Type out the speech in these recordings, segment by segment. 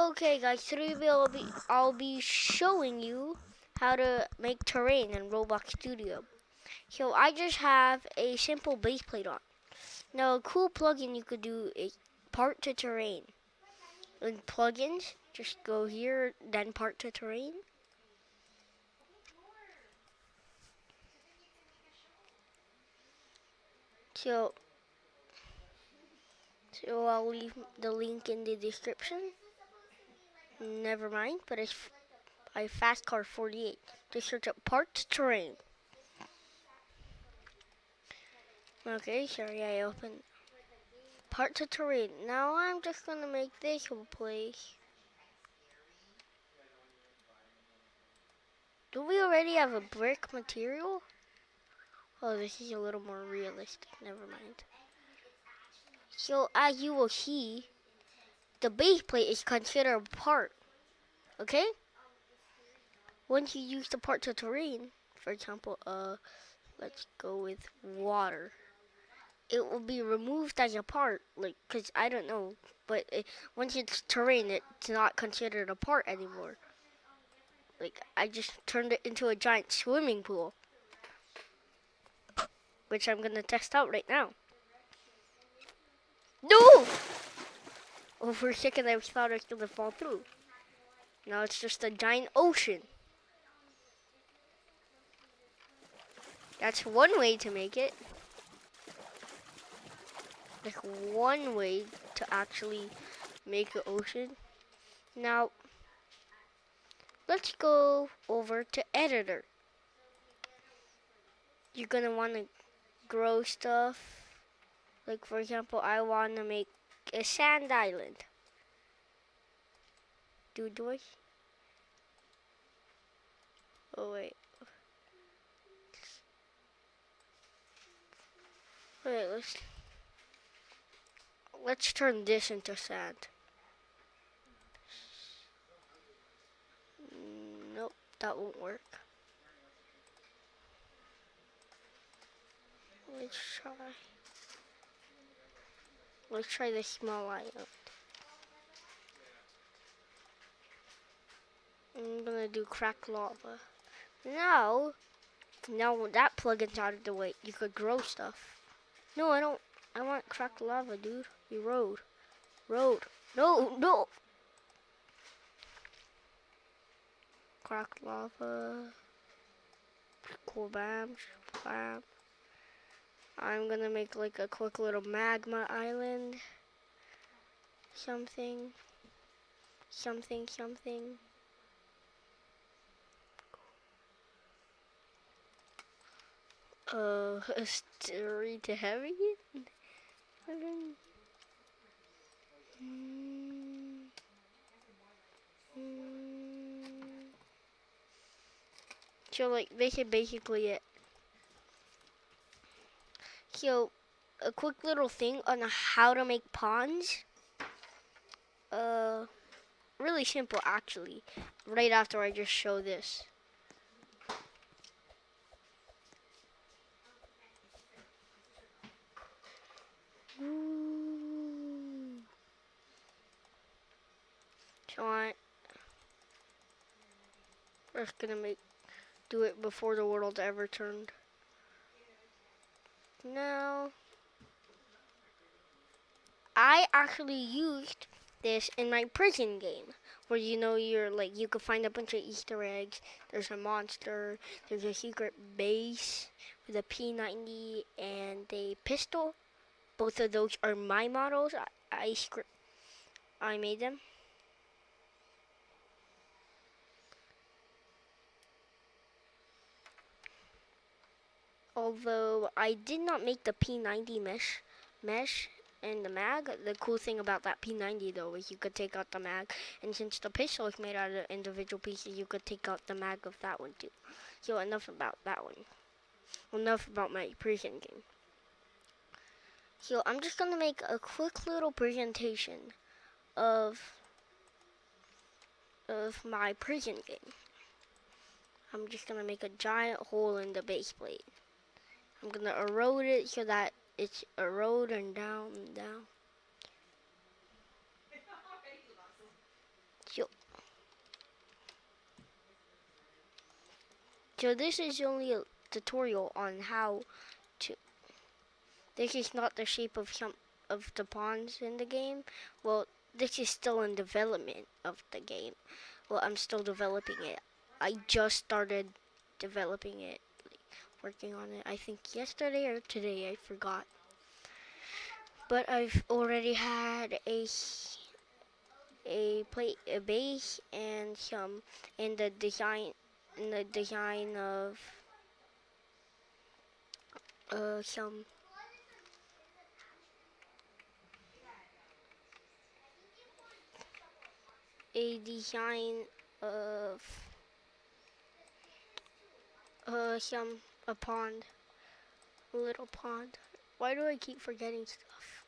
Okay guys, today I'll be showing you how to make terrain in Roblox Studio. So I just have a simple base plate on. Now a cool plugin you could do is part to terrain. In plugins, just go here, then part to terrain. So, so I'll leave the link in the description. Never mind, but it's by FastCar48. Just search up part to terrain. Okay, sorry I opened part to terrain. Now I'm just gonna make this whole place. Do we already have a brick material? Oh, this is a little more realistic. Never mind. So as you will see, the base plate is considered a part. Okay? Once you use the part to terrain, for example, let's go with water. It will be removed as a part, like, cause I don't know, but once it's terrain, it's not considered a part anymore. Like, I just turned it into a giant swimming pool, which I'm gonna test out right now. No! Oh, for a second I thought I was gonna fall through. Now it's just a giant ocean. That's one way to make it. Like one way to actually make an ocean. Now, let's go over to editor. You're gonna wanna grow stuff. Like for example, I wanna make a sand island. Do I? Oh wait. Wait, let's turn this into sand. Nope, that won't work. Let's try this small island. I'm gonna do cracked lava. Now that plugin's out of the way, you could grow stuff. No, I don't. I want cracked lava, dude. You road. No. Cracked lava. Cool bam. I'm gonna make like a quick little magma island. Something. A story to heavy? So like this is basically it. So a quick little thing on how to make ponds. Really simple actually. Right after I just show this. So we're just gonna do it before the world ever turned. Now, I actually used this in my prison game, where you could find a bunch of Easter eggs. There's a monster. There's a secret base with a P90 and a pistol. Both of those are my models. I made them. Although I did not make the P90 mesh and the mag. The cool thing about that P90 though is you could take out the mag, and since the pistol is made out of individual pieces, you could take out the mag of that one too. So enough about that one. Enough about my prison game. So I'm just gonna make a quick little presentation of my prison game. I'm just gonna make a giant hole in the base plate. I'm gonna erode it so that it's eroding down and down. So this is only a tutorial on how to. This is not the shape of some of the ponds in the game. Well, this is still in development of the game. Well, I'm still developing it. I just started developing it, working on it. I think yesterday or today, I forgot. But I've already had a base and some in the design of some a design of some a pond, a little pond. Why do I keep forgetting stuff?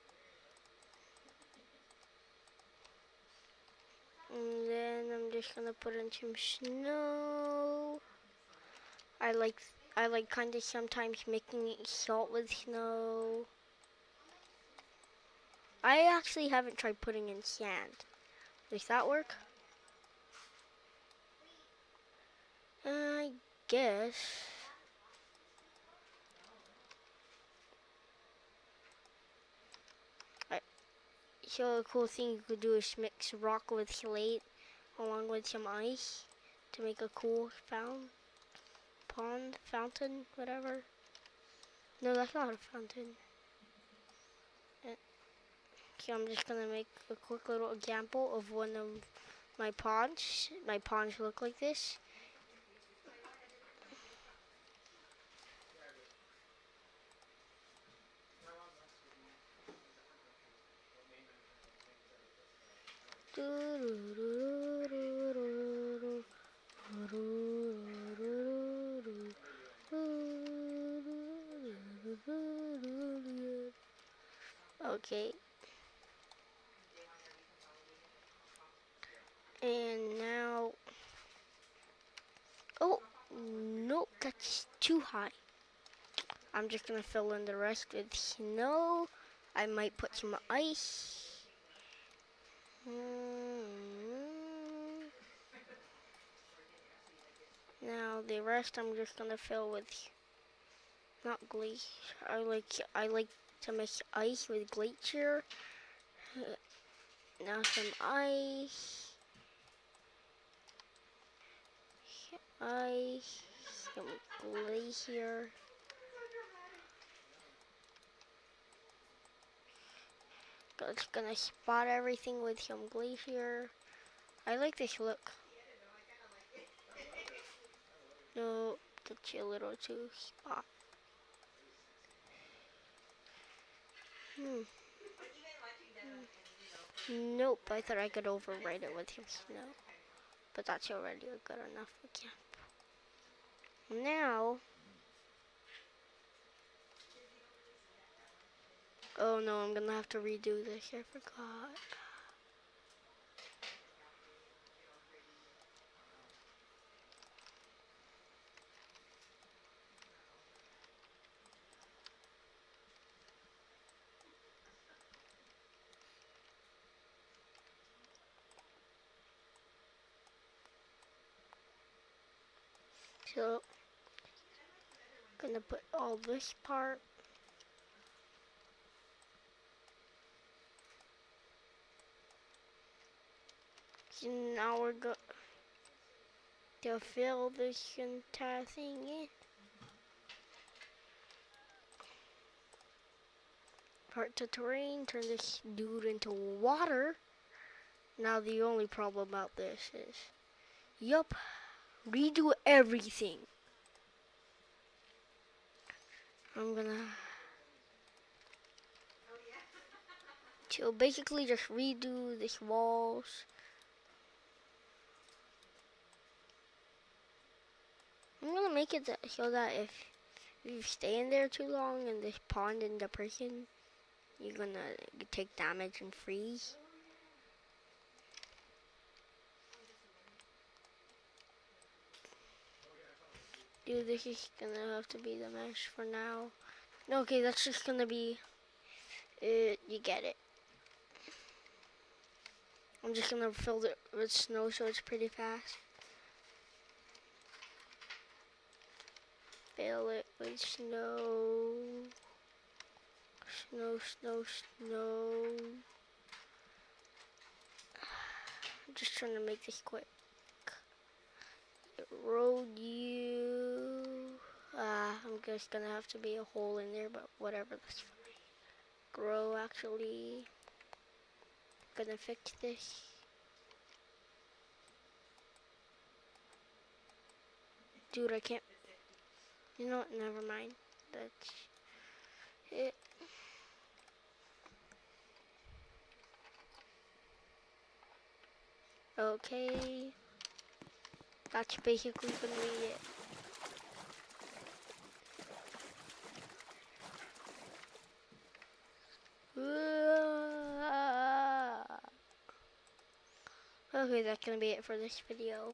And then I'm just gonna put in some snow. I like kind of sometimes making it salt with snow. I actually haven't tried putting in sand. Does that work? I guess. So a cool thing you could do is mix rock with slate along with some ice to make a cool fountain, whatever. No, that's not a fountain. So I'm just gonna make a quick little example of one of my ponds. My ponds look like this. Okay. And now, oh, nope, that's too high. I'm just gonna fill in the rest with snow. I might put some ice. Now the rest I'm just gonna fill with not glacier. I like to mix ice with glacier. Now some ice, some glacier. Just gonna spot everything with some glacier. I like this look. No, that's a little too spot. Nope, I thought I could overwrite it with some snow. But that's already good enough again. Now, oh no, I'm gonna have to redo this, I forgot. So, gonna put all this part. So now we're going to fill this entire thing in. Part to terrain, turn this dude into water. Now the only problem about this is, yup, redo everything. I'm gonna, so basically just redo this walls. I'm gonna make it so that if you stay in there too long in this pond in the prison, you're gonna take damage and freeze. Dude, this is gonna have to be the mesh for now. Okay, that's just gonna be it. You get it. I'm just gonna fill it with snow so it's pretty fast. fill it with snow. Snow, snow, snow. I'm just trying to make this quick. Road you. I'm just gonna have to be a hole in there, but whatever, that's fine. Grow, actually. Gonna fix this. Dude, I can't. You know what? Never mind. That's it. Okay. That's basically gonna be it. Okay, that's gonna be it for this video.